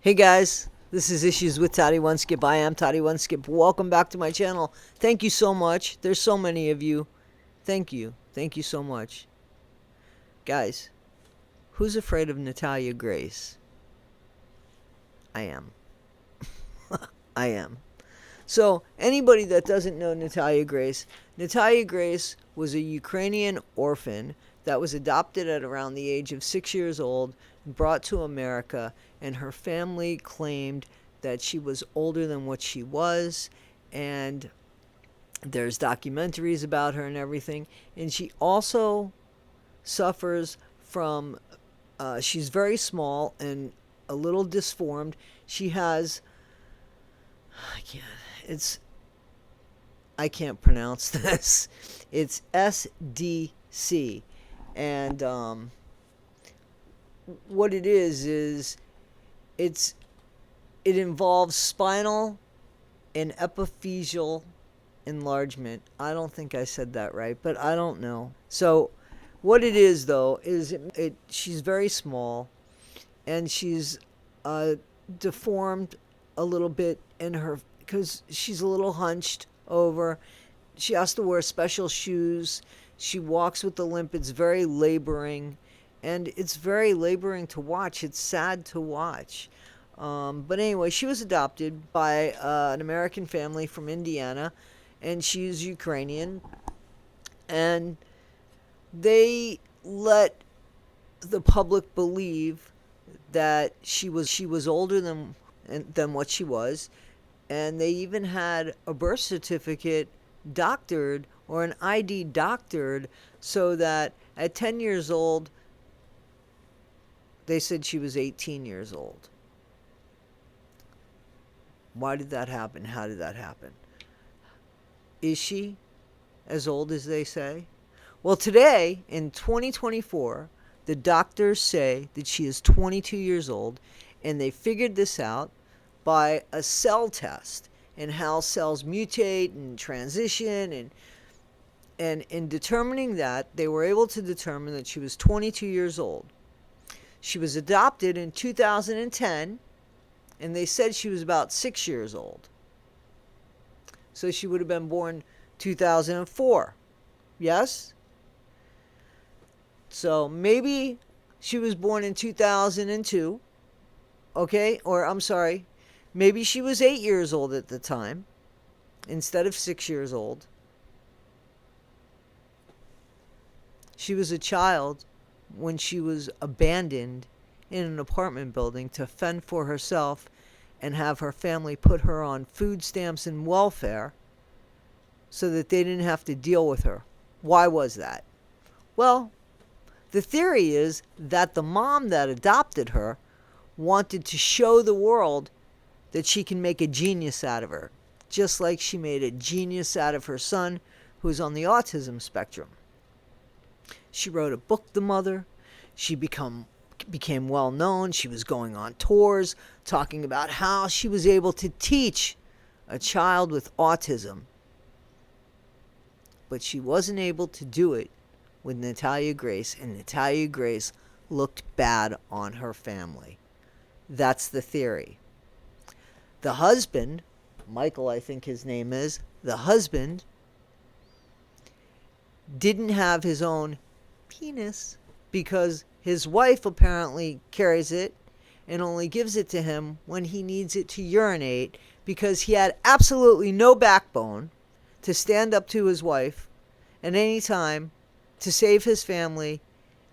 Hey guys, this is Issues with Toddy One Skip. I am Toddy One Skip. Welcome back to my channel. Thank you so much. There's so many of you. Thank you. Thank you so much. Guys, who's afraid of Natalia Grace? I am. I am. So, anybody that doesn't know Natalia Grace was a Ukrainian orphan that was adopted at around the age of 6 years old, brought to America, and her family claimed that she was older than what she was, and there's documentaries about her and everything. And she also suffers from, she's very small and a little disformed. She has, I can't, it's I can't pronounce this. It's SDC. And what it is it's it involves spinal and epiphyseal enlargement. I don't think I said that right, but I don't know. So what it is though is she's very small, and she's uh, deformed a little bit in her because she's a little hunched over. She has to wear special shoes. She walks with a limp. It's very laboring, and it's very laboring to watch. It's sad to watch. But anyway, she was adopted by an American family from Indiana, and she's Ukrainian. And they let the public believe that she was older than what she was, and they even had a birth certificate doctored, or an ID doctored, so that at 10 years old they said she was 18 years old. Why did that happen? How did that happen? Is she as old as they say? Well, today in 2024, the doctors say that she is 22 years old, and they figured this out by a cell test and how cells mutate and transition, and in determining that, they were able to determine that she was 22 years old. She was adopted in 2010, and they said she was about 6 years old. So she would have been born 2004. Yes? So maybe she was born in 2002. Okay? Or I'm sorry, maybe she was 8 years old at the time instead of 6 years old. She was a child when she was abandoned in an apartment building to fend for herself and have her family put her on food stamps and welfare so that they didn't have to deal with her. Why was that? Well, the theory is that the mom that adopted her wanted to show the world that she can make a genius out of her, just like she made a genius out of her son, who's on the autism spectrum. She wrote a book, The Mother. She became well known. She was going on tours talking about how she was able to teach a child with autism. But she wasn't able to do it with Natalia Grace, and Natalia Grace looked bad on her family. That's the theory. The husband, Michael, I think his name is, the husband didn't have his own penis because his wife apparently carries it and only gives it to him when he needs it to urinate, because he had absolutely no backbone to stand up to his wife at any time to save his family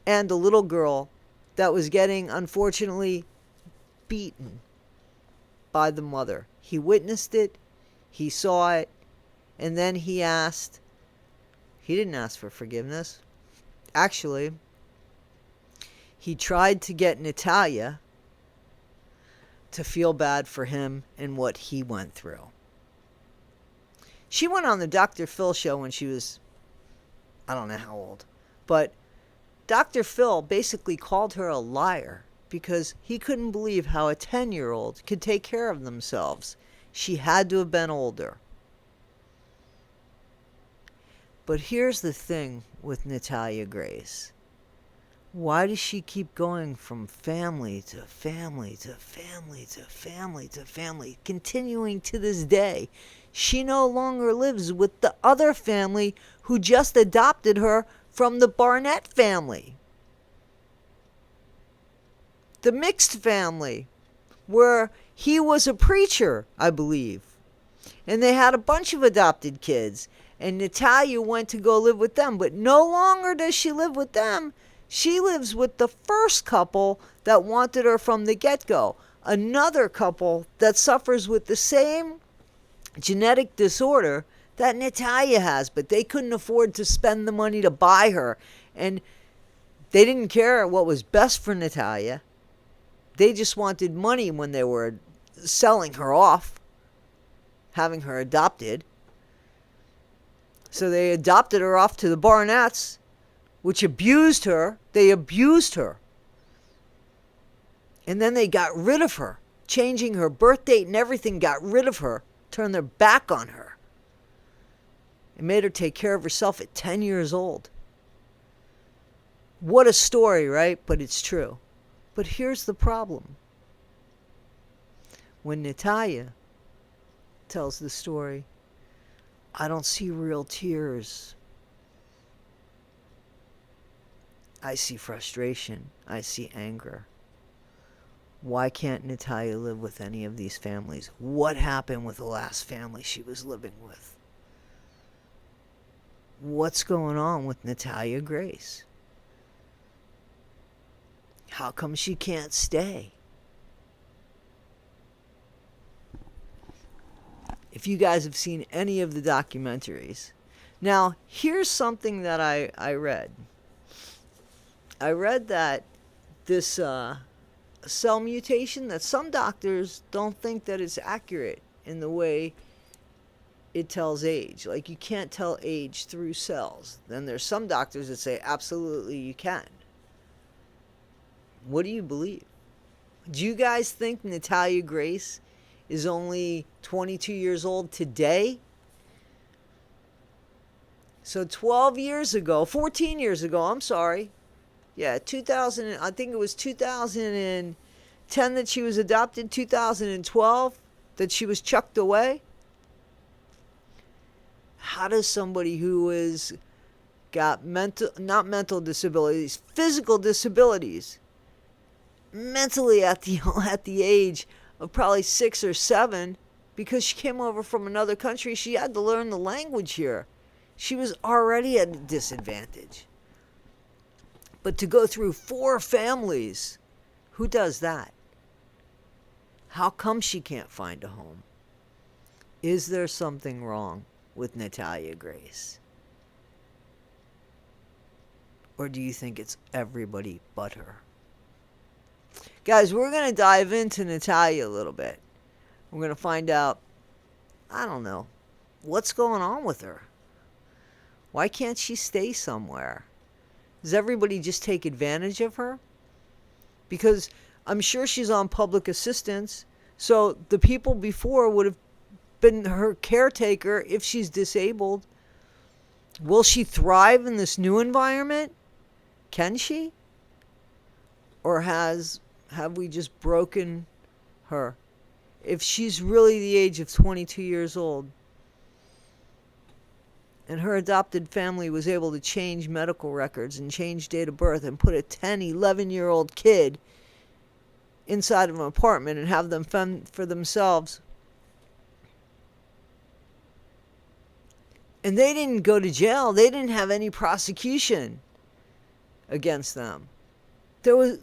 and a little girl that was getting, unfortunately, beaten by the mother. He witnessed it, he saw it, and then he didn't ask for forgiveness. Actually, he tried to get Natalia to feel bad for him and what he went through. She went on the Dr. Phil show when she was, I don't know how old, but Dr. Phil basically called her a liar because he couldn't believe how a 10-year-old could take care of themselves. She had to have been older. But here's the thing with Natalia Grace. Why does she keep going from family to family to family to family to family, continuing to this day? She no longer lives with the other family who just adopted her from the Barnett family. The mixed family, where he was a preacher, I believe. And they had a bunch of adopted kids. And Natalia went to go live with them. But no longer does she live with them. She lives with the first couple that wanted her from the get-go. Another couple that suffers with the same genetic disorder that Natalia has. But they couldn't afford to spend the money to buy her. And they didn't care what was best for Natalia. They just wanted money when they were selling her off, having her adopted. So they adopted her off to the Barnetts, which abused her. They abused her. And then they got rid of her, changing her birth date and everything, got rid of her, turned their back on her. And made her take care of herself at 10 years old. What a story, right? But it's true. But here's the problem. When Natalia tells the story, I don't see real tears. I see frustration. I see anger. Why can't Natalia live with any of these families? What happened with the last family she was living with? What's going on with Natalia Grace? How come she can't stay? If you guys have seen any of the documentaries. Now, here's something that I read. I read that this cell mutation, that some doctors don't think that it's accurate in the way it tells age. Like, you can't tell age through cells. Then there's some doctors that say absolutely you can. What do you believe? Do you guys think Natalia Grace is only 22 years old today? So 12 years ago, 14 years ago, I'm sorry. Yeah, 2000, I think it was 2010 that she was adopted, 2012 that she was chucked away. How does somebody who is got not mental disabilities, physical disabilities, mentally at the age of probably 6 or 7, because she came over from another country, she had to learn the language here. She was already at a disadvantage. But to go through 4 families, who does that? How come she can't find a home? Is there something wrong with Natalia Grace? Or do you think it's everybody but her? Guys, we're going to dive into Natalia a little bit. We're going to find out, I don't know, what's going on with her? Why can't she stay somewhere? Does everybody just take advantage of her? Because I'm sure she's on public assistance, so the people before would have been her caretaker if she's disabled. Will she thrive in this new environment? Can she? Or have we just broken her? If she's really the age of 22 years old, and her adopted family was able to change medical records and change date of birth and put a 10, 11-year-old kid inside of an apartment and have them fend for themselves. And they didn't go to jail. They didn't have any prosecution against them. There was...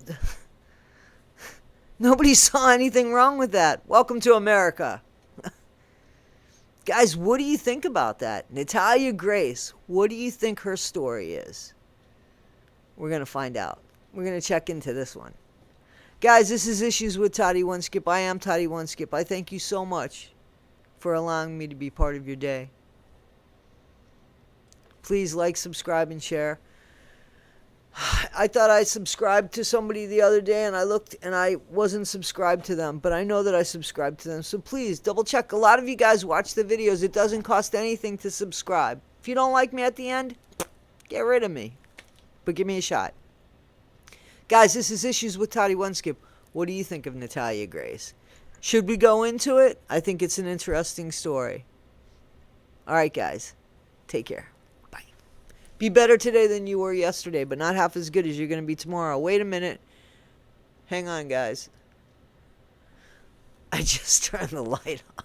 Nobody saw anything wrong with that. Welcome to America. Guys, what do you think about that? Natalia Grace, what do you think her story is? We're going to find out. We're going to check into this one. Guys, this is Issues with Toddy One Skip. I am Toddy One Skip. I thank you so much for allowing me to be part of your day. Please like, subscribe, and share. I thought I subscribed to somebody the other day, and I looked and I wasn't subscribed to them, but I know that I subscribed to them. So please double check. A lot of you guys watch the videos. It doesn't cost anything to subscribe. If you don't like me at the end, get rid of me. But give me a shot. Guys, this is Issues with Toddy One Skip. What do you think of Natalia Grace? Should we go into it? I think it's an interesting story. All right, guys. Take care. Bye. Be better today than you were yesterday, but not half as good as you're going to be tomorrow. Wait a minute. Hang on, guys. I just turned the light on.